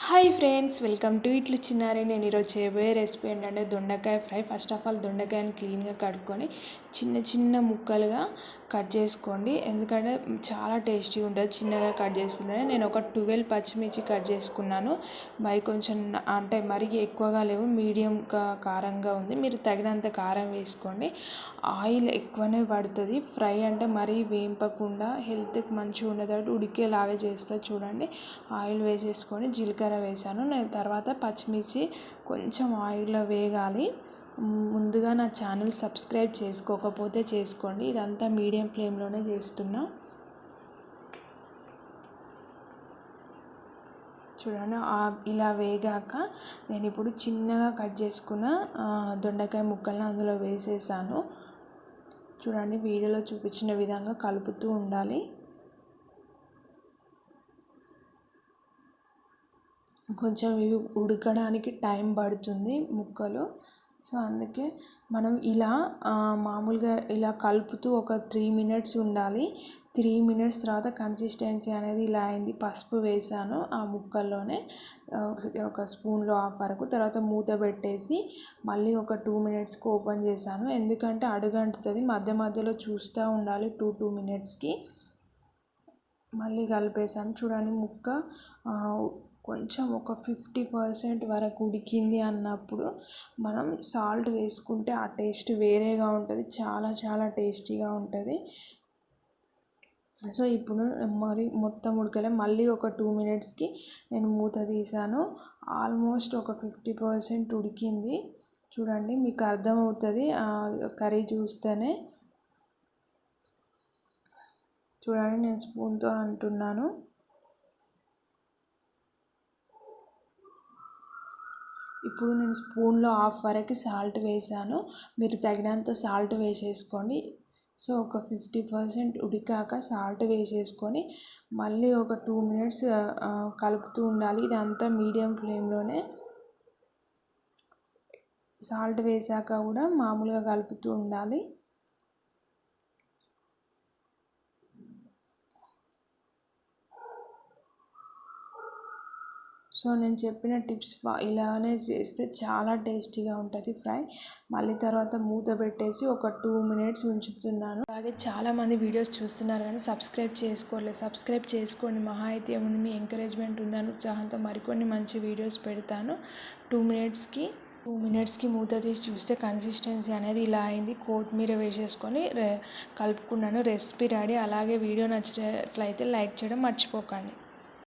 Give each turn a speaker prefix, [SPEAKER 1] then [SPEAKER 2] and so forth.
[SPEAKER 1] Hi friends, welcome to ఇట్లు చిన్నారి. నేను ఈరోజు చేయబోయే రెసిపీ ఏంటంటే దొండకాయ ఫ్రై. ఫస్ట్ ఆఫ్ ఆల్ దొండకాయని క్లీన్గా కడుక్కొని చిన్న చిన్న ముక్కలుగా కట్ చేసుకోండి, ఎందుకంటే చాలా టేస్టీగా ఉంటుంది చిన్నగా కట్ చేసుకుంటే. నేను ఒక 12 పచ్చిమిర్చి కట్ చేసుకున్నాను. కొంచెం అంటే మరీ ఎక్కువగా లేవు, మీడియం కారంగా ఉంది. మీరు తగినంత కారం వేసుకోండి. ఆయిల్ ఎక్కువనే పడుతుంది. ఫ్రై అంటే మరీ వేంపకుండా హెల్త్కి మంచిగా ఉండేటట్టు ఉడికేలాగా చేస్తా చూడండి. ఆయిల్ వేసేసుకొని జీలకర్ర వేసాను. నేను తర్వాత పచ్చిమిర్చి కొంచెం ఆయిల్లో వేగాలి. ముందుగా నా ఛానల్ సబ్స్క్రైబ్ చేసుకోకపోతే చేసుకోండి. ఇదంతా మీడియం ఫ్లేమ్లోనే చేస్తున్నా. చూడండి, ఇలా వేగాక నేను ఇప్పుడు చిన్నగా కట్ చేసుకున్న దొండకాయ ముక్కలను అందులో వేసేసాను. చూడండి, వీడియోలో చూపించిన విధంగా కలుపుతూ ఉండాలి. కొంచెం ఇవి ఉడకడానికి టైం పడుతుంది ముక్కలు. సో అందుకే మనం ఇలా మామూలుగా ఇలా కలుపుతూ ఒక 3 minutes ఉండాలి. 3 minutes తర్వాత కన్సిస్టెన్సీ అనేది ఇలా అయింది. పసుపు వేసాను ఆ ముక్కల్లోనే, ఒక స్పూన్లో హాఫ్ వరకు. తర్వాత మూత పెట్టేసి మళ్ళీ ఒక 2 minutesకి ఓపెన్ చేశాను, ఎందుకంటే అడుగంటుతుంది. మధ్య మధ్యలో చూస్తూ ఉండాలి. 2 minutesకి మళ్ళీ కలిపేసాను. చూడండి, ముక్క కొంచెం ఒక 50% వరకు ఉడికింది అన్నప్పుడు మనం సాల్ట్ వేసుకుంటే ఆ టేస్ట్ వేరేగా ఉంటుంది, చాలా చాలా టేస్టీగా ఉంటుంది. సో ఇప్పుడు మరి మొత్తం ఉడకలే, మళ్ళీ ఒక 2 minutesకి నేను మూత తీసాను. ఆల్మోస్ట్ ఒక 50% ఉడికింది. చూడండి, మీకు అర్థమవుతుంది కర్రీ చూస్తేనే. చూడండి, నేను స్పూన్తో అంటున్నాను. ఇప్పుడు నేను స్పూన్లో హాఫ్ వరకు సాల్ట్ వేసాను. మీరు తగినంత సాల్ట్ వేసేసుకోండి. సో ఒక 50% ఉడికాక సాల్ట్ వేసేసుకొని మళ్ళీ ఒక 2 minutes కలుపుతూ ఉండాలి. ఇదంతా మీడియం ఫ్లేమ్లోనే. సాల్ట్ వేసాక కూడా మామూలుగా కలుపుతూ ఉండాలి. సో నేను చెప్పిన టిప్స్ ఇలానే చేస్తే చాలా టేస్టీగా ఉంటుంది ఫ్రై. మళ్ళీ తర్వాత మూత పెట్టేసి ఒక 2 minutes ఉంచుతున్నాను. అలాగే చాలామంది వీడియోస్ చూస్తున్నారు కానీ సబ్స్క్రైబ్ చేసుకోలేదు. సబ్స్క్రైబ్ చేసుకోండి. మహా అయితే ఏముంది, మీ ఎంకరేజ్మెంట్ ఉందని ఉత్సాహంతో మరికొన్ని మంచి వీడియోస్ పెడతాను. 2 minutesకి మూత తీసి చూస్తే కన్సిస్టెన్సీ అనేది ఇలా అయింది. కొత్తిమీర వేసేసుకొని కలుపుకున్నాను. Recipe ready. అలాగే వీడియో నచ్చినట్లయితే లైక్ చేయడం మర్చిపోకండి.